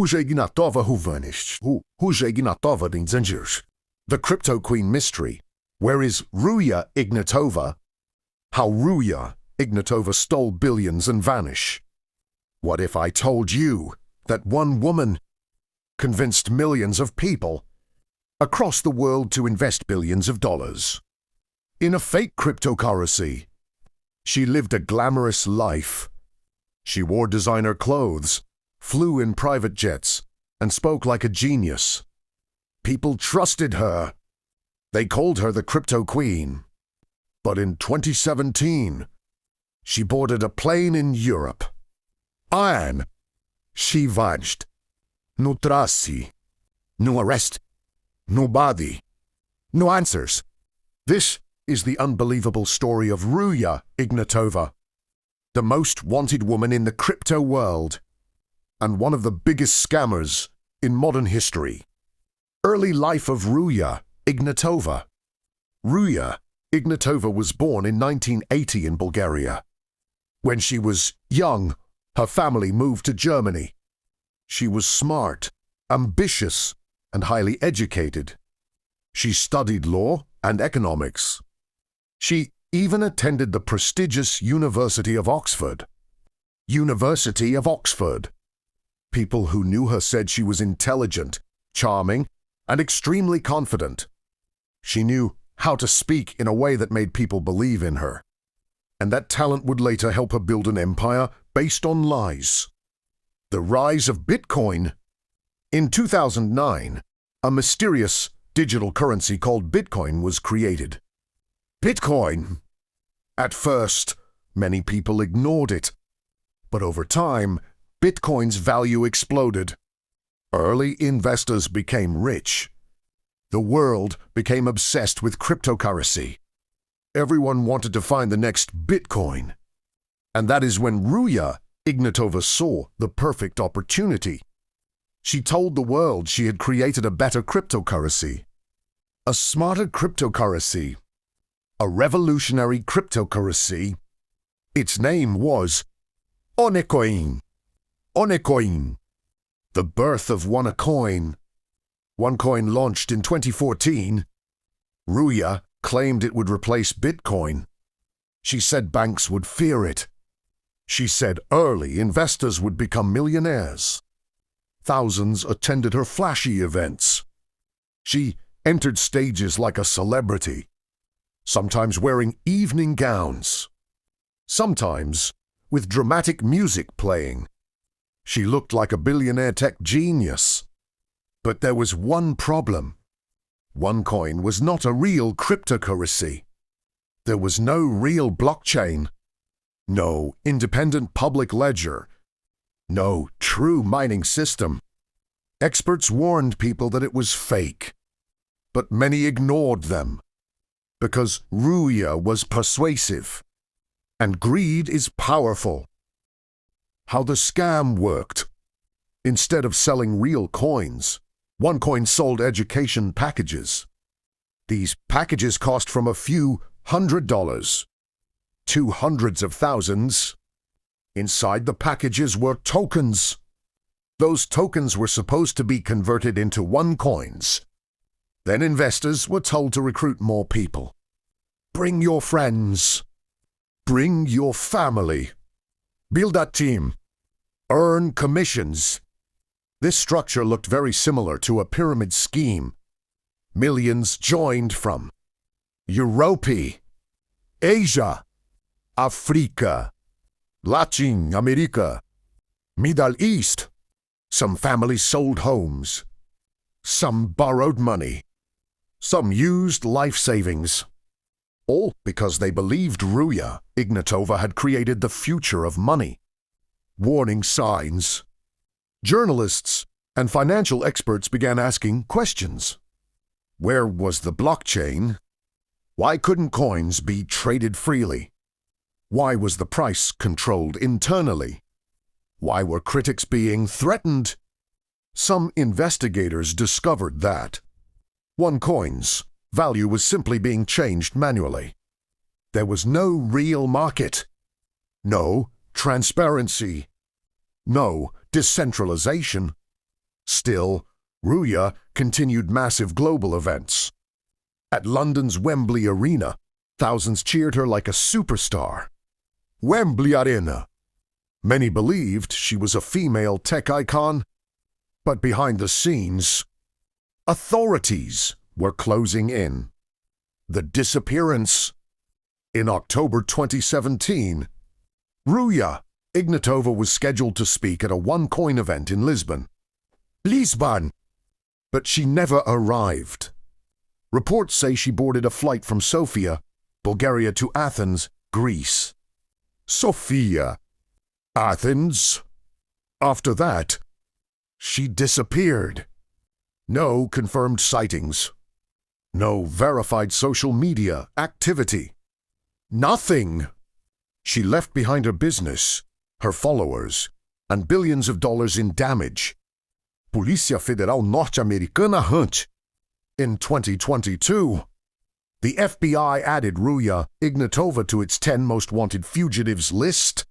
Ruja Ignatova who vanished. Ruja Ignatova in Zanjirs. The Cryptoqueen mystery. Where is Ruja Ignatova? How Ruja Ignatova stole billions and vanished. What if I told you that one woman convinced millions of people across the world to invest billions of dollars in a fake cryptocurrency? She lived a glamorous life. She wore designer clothes, flew in private jets, and spoke like a genius. People trusted her. They called her the Cryptoqueen. But in 2017, she boarded a plane in Europe. And she vanished. No trace, no arrest, no body, no answers. This is the unbelievable story of Ruja Ignatova, the most wanted woman in the crypto world, and one of the biggest scammers in modern history. Early life of Ruja Ignatova. Ruja Ignatova was born in 1980 in Bulgaria. When she was young, her family moved to Germany. She was smart, ambitious, and highly educated. She studied law and economics. She even attended the prestigious University of Oxford. University of Oxford. People who knew her said she was intelligent, charming, and extremely confident. She knew how to speak in a way that made people believe in her. And that talent would later help her build an empire based on lies. The rise of Bitcoin. In 2009, a mysterious digital currency called Bitcoin was created. Bitcoin. At first, many people ignored it. But over time, Bitcoin's value exploded. Early investors became rich. The world became obsessed with cryptocurrency. Everyone wanted to find the next Bitcoin. And that is when Ruja Ignatova saw the perfect opportunity. She told the world she had created a better cryptocurrency. A smarter cryptocurrency. A revolutionary cryptocurrency. Its name was OneCoin. OneCoin. The birth of OneCoin. OneCoin launched in 2014. Ruja claimed it would replace Bitcoin. She said banks would fear it. She said early investors would become millionaires. Thousands attended her flashy events. She entered stages like a celebrity, sometimes wearing evening gowns, sometimes with dramatic music playing. She looked like a billionaire tech genius. But there was one problem. OneCoin was not a real cryptocurrency. There was no real blockchain, no independent public ledger, no true mining system. Experts warned people that it was fake, but many ignored them because Ruja was persuasive, and greed is powerful. How the scam worked. Instead of selling real coins, OneCoin sold education packages. These packages cost from a few $100 to hundreds of thousands. Inside the packages were tokens. Those tokens were supposed to be converted into OneCoins. Then investors were told to recruit more people. Bring your friends. Bring your family. Build a team. Earn commissions. This structure looked very similar to a pyramid scheme. Millions joined from Europe, Asia, Africa, Latin America, Middle East. Some families sold homes. Some borrowed money. Some used life savings. All because they believed Ruja Ignatova had created the future of money. Warning signs. Journalists and financial experts began asking questions. Where was the blockchain? Why couldn't coins be traded freely? Why was the price controlled internally? Why were critics being threatened? Some investigators discovered that OneCoin's value was simply being changed manually. There was no real market, no transparency, no decentralization. Still, Ruja continued massive global events. At London's Wembley Arena, thousands cheered her like a superstar. Wembley Arena. Many believed she was a female tech icon, but behind the scenes, authorities were closing in. The disappearance. In October 2017, Ruja Ignatova was scheduled to speak at a OneCoin event in Lisbon. But she never arrived. Reports say she boarded a flight from Sofia, Bulgaria to Athens, Greece. Sofia. Athens. After that, she disappeared. No confirmed sightings. No verified social media activity. Nothing. She left behind her business, her followers, and billions of dollars in damage. Polícia Federal Norte-Americana hunt. In 2022, the FBI added Ruja Ignatova to its 10 most wanted fugitives list.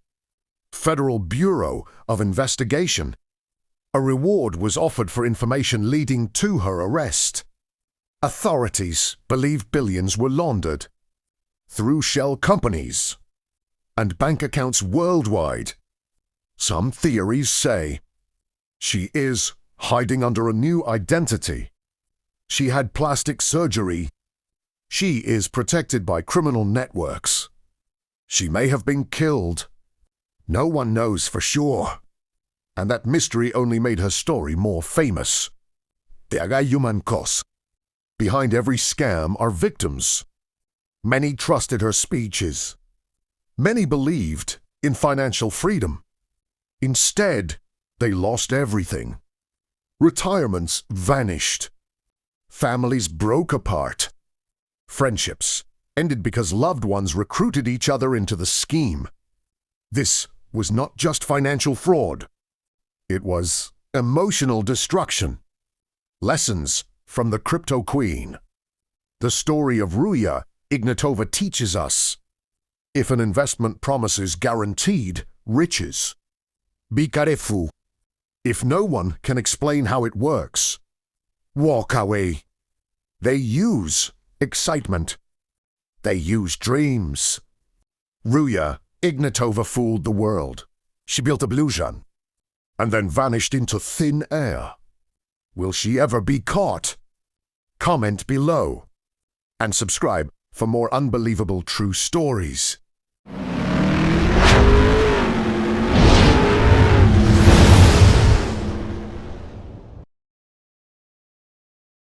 Federal Bureau of Investigation. A reward was offered for information leading to her arrest. Authorities believe billions were laundered through shell companies and bank accounts worldwide. Some theories say she is hiding under a new identity. She had plastic surgery. She is protected by criminal networks. She may have been killed. No one knows for sure. And that mystery only made her story more famous. Behind every scam are victims. Many trusted her speeches. Many believed in financial freedom. Instead, they lost everything. Retirements vanished. Families broke apart. Friendships ended because loved ones recruited each other into the scheme. This was not just financial fraud. It was emotional destruction. Lessons from the Cryptoqueen. The story of Ruja Ignatova teaches us, if an investment promises guaranteed riches, be careful. If no one can explain how it works, walk away. They use excitement. They use dreams. Ruja Ignatova fooled the world. She built a illusion and then vanished into thin air. Will she ever be caught? Comment below and subscribe for more unbelievable true stories.